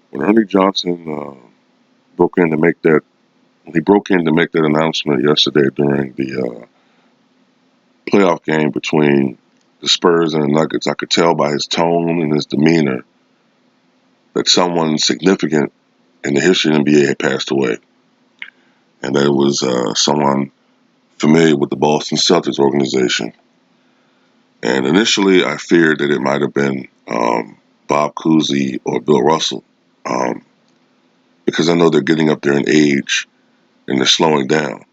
when Ernie Johnson broke in to make that, he broke in to make that announcement yesterday during the playoff game between the Spurs and the Nuggets. I could tell by his tone and his demeanor that someone significant in the history of the NBA had passed away, and that it was someone familiar with the Boston Celtics organization. And initially, I feared that it might have been Bob Cousy or Bill Russell, um, because I know they're getting up there in age and they're slowing down.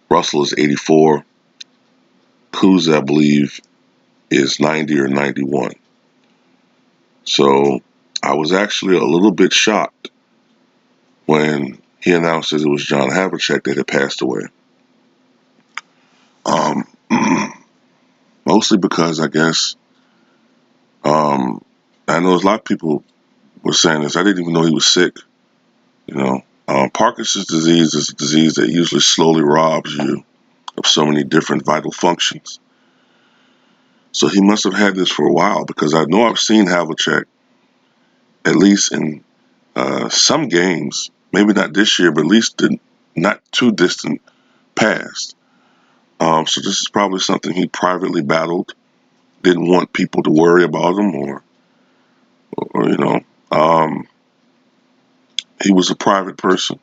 Russell is 84. Cousy, I believe, is 90 or 91. So I was actually a little bit shocked when he announced that it was John Havlicek that had passed away. Um, Mostly because I guess I know a lot of people were saying this. I didn't even know he was sick. You know, Parkinson's disease is a disease that usually slowly robs you of so many different vital functions. So he must have had this for a while because I know I've seen Havlicek at least in some games, maybe not this year, but at least the not too distant past. So this is probably something he privately battled. Didn't want people to worry about him, or he was a private person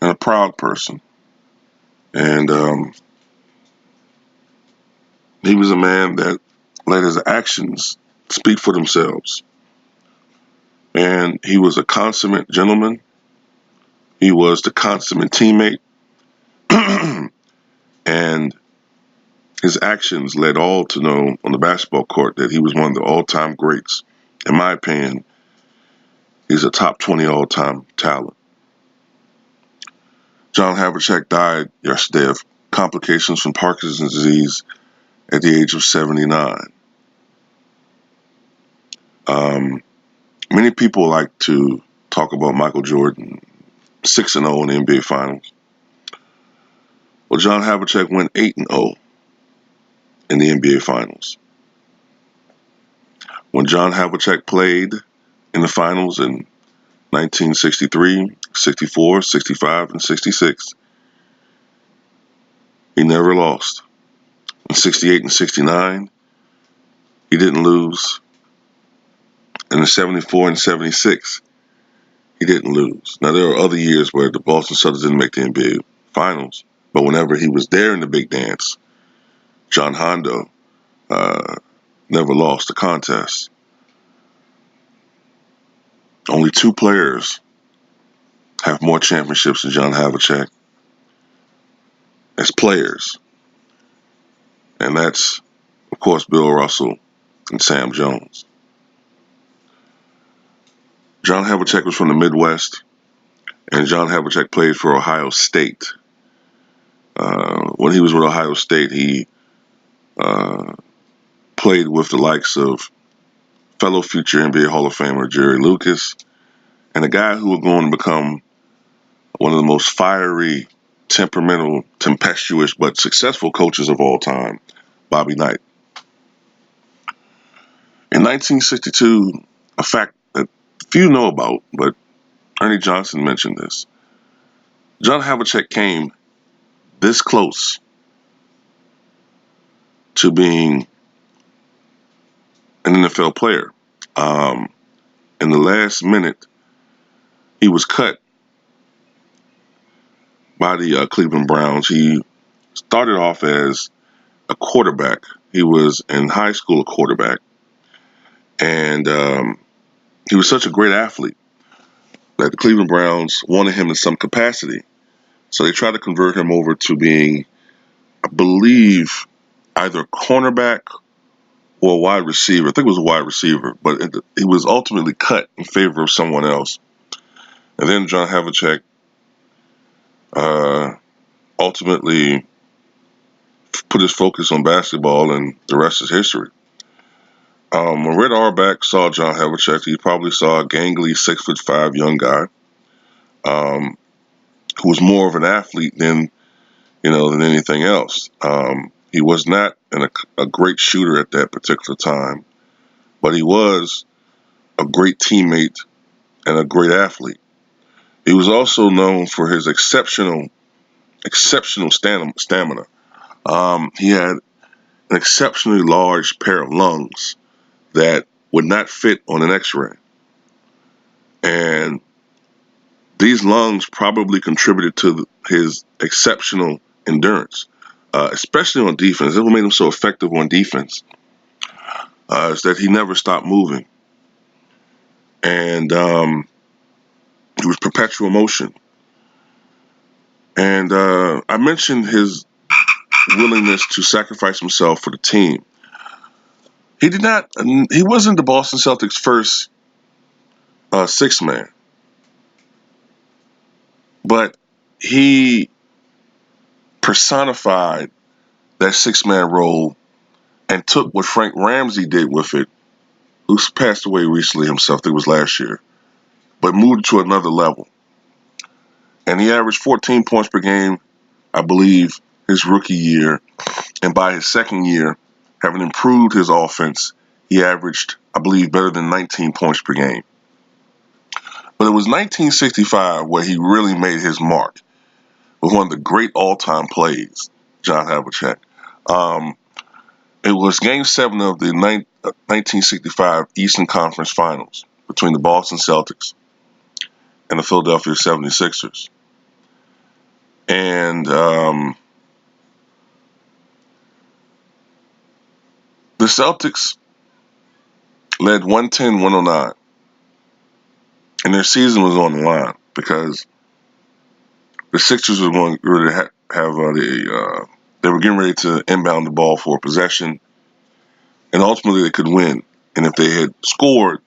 and a proud person, and he was a man that let his actions speak for themselves. And he was a consummate gentleman. He was the consummate teammate, and his actions led all to know on the basketball court that he was one of the all-time greats. In my opinion, he's a top 20 all-time talent. John Havlicek died yesterday of complications from Parkinson's disease at the age of 79. Many people like to talk about Michael Jordan, 6-0 in the NBA Finals. Well, John Havlicek went 8-0 in the NBA Finals. When John Havlicek played in the finals in 1963, 64, 65, and 66, he never lost. In 68 and 69, he didn't lose. And in 74 and 76, he didn't lose. Now, there are other years where the Boston Celtics didn't make the NBA Finals, but whenever he was there in the big dance, John Hondo never lost a contest. Only two players have more championships than John Havlicek as players, and that's, of course, Bill Russell and Sam Jones. John Havlicek was from the Midwest, and John Havlicek played for Ohio State. When he was with Ohio State, he played with the likes of fellow future NBA Hall of Famer Jerry Lucas, and a guy who would go on to become one of the most fiery, temperamental, tempestuous, but successful coaches of all time, Bobby Knight. In 1962, a fact that few know about, but Ernie Johnson mentioned this. John Havlicek came this close to being an NFL player. In the last minute, he was cut by the Cleveland Browns. He started off as a quarterback. He was in high school a quarterback, and he was such a great athlete that the Cleveland Browns wanted him in some capacity. So they tried to convert him over to being, I believe, either a cornerback or a wide receiver. I think it was a wide receiver, but he was ultimately cut in favor of someone else. And then John Havlicek ultimately put his focus on basketball, and the rest is history. When Red Auerbach saw John Havlicek, he probably saw a gangly 6'5" young guy who was more of an athlete than anything else. He was not a great shooter at that particular time, but he was a great teammate, and a great athlete. He was also known for his exceptional stamina. He had an exceptionally large pair of lungs that would not fit on an X-ray, and these lungs probably contributed to his exceptional endurance, especially on defense. What made him so effective on defense is that he never stopped moving, and it was perpetual motion. And I mentioned his willingness to sacrifice himself for the team. He did not. He wasn't the Boston Celtics' first sixth man, but he personified that six-man role and took what Frank Ramsey did with it, who's passed away recently himself. I think it was last year, but moved it to another level. And he averaged 14 points per game, I believe, his rookie year. And by his second year, having improved his offense, he averaged, I believe, better than 19 points per game. But it was 1965 where he really made his mark with one of the great all-time plays, John Havlicek. It was Game 7 of the 1965 Eastern Conference Finals between the Boston Celtics and the Philadelphia 76ers. And the Celtics led 110-109. And their season was on the line because the Sixers were going to they were getting ready to inbound the ball for possession, and ultimately they could win. And if they had scored,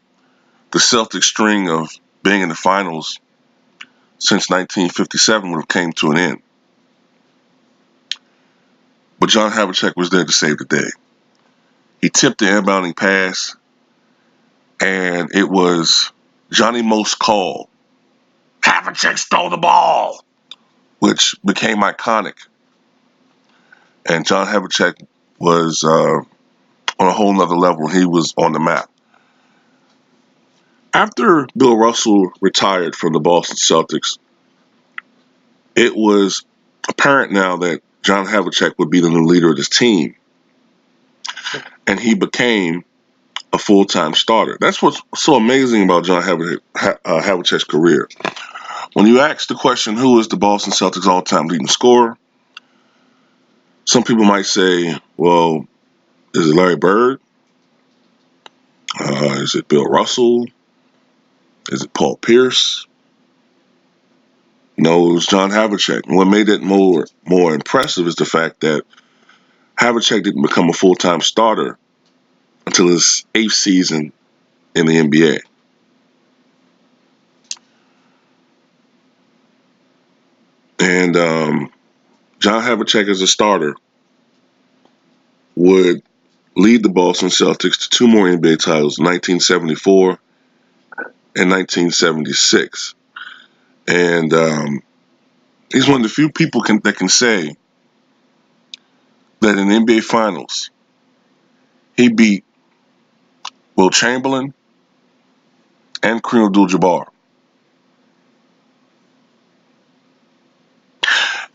the Celtics string of being in the finals since 1957 would have came to an end. But John Havlicek was there to save the day. He tipped the inbounding pass, and it was Johnny Most's call. Havlicek stole the ball, which became iconic. And John Havlicek was on a whole nother level. He was on the map. After Bill Russell retired from the Boston Celtics, it was apparent now that John Havlicek would be the new leader of this team. And he became a full-time starter. That's what's so amazing about John Havlicek's career. When you ask the question, who is the Boston Celtics all-time leading scorer, some people might say, well, is it Larry Bird? Is it Bill Russell? Is it Paul Pierce? No, it was John Havlicek. And what made it more impressive is the fact that Havlicek didn't become a full-time starter until his 8th season in the NBA. And John Havlicek as a starter would lead the Boston Celtics to 2 more NBA titles, 1974 and 1976. And he's one of the few people that can say that in the NBA Finals, he beat Will Chamberlain and Kareem Abdul-Jabbar.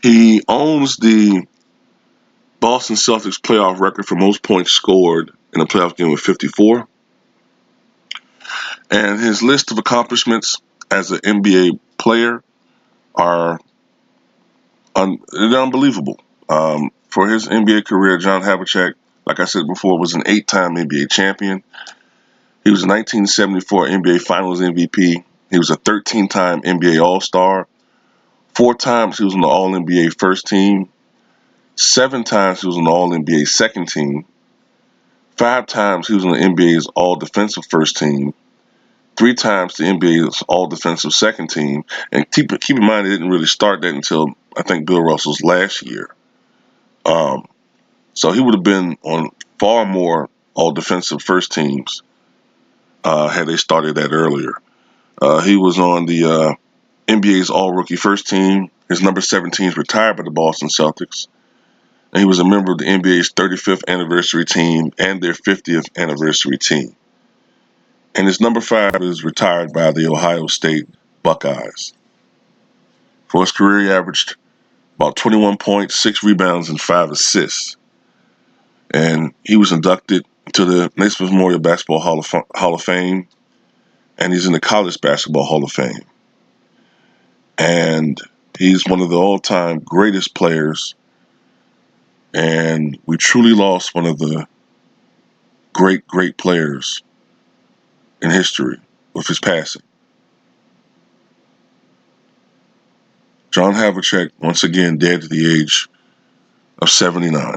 He owns the Boston Celtics playoff record for most points scored in a playoff game with 54. And his list of accomplishments as an NBA player are unbelievable. For his NBA career, John Havlicek, like I said before, was an 8-time NBA champion. He was a 1974 NBA Finals MVP. He was a 13-time NBA All-Star. 4 times he was on the All-NBA first team. 7 times he was on the All-NBA second team. 5 times he was on the NBA's All-Defensive first team. 3 times the NBA's All-Defensive second team. And keep in mind, they didn't really start that until, I think, Bill Russell's last year. So he would have been on far more All-Defensive first teams had they started that earlier. He was on the NBA's All-Rookie first team. His number 17 is retired by the Boston Celtics. And he was a member of the NBA's 35th anniversary team and their 50th anniversary team. And his number 5 is retired by the Ohio State Buckeyes. For his career, he averaged about 21 points, 6 rebounds, and 5 assists. And he was inducted to the Naismith Memorial Basketball Hall of Fame, and he's in the College Basketball Hall of Fame. And he's one of the all-time greatest players, and we truly lost one of the great, great players in history with his passing. John Havlicek, once again, dead at the age of 79.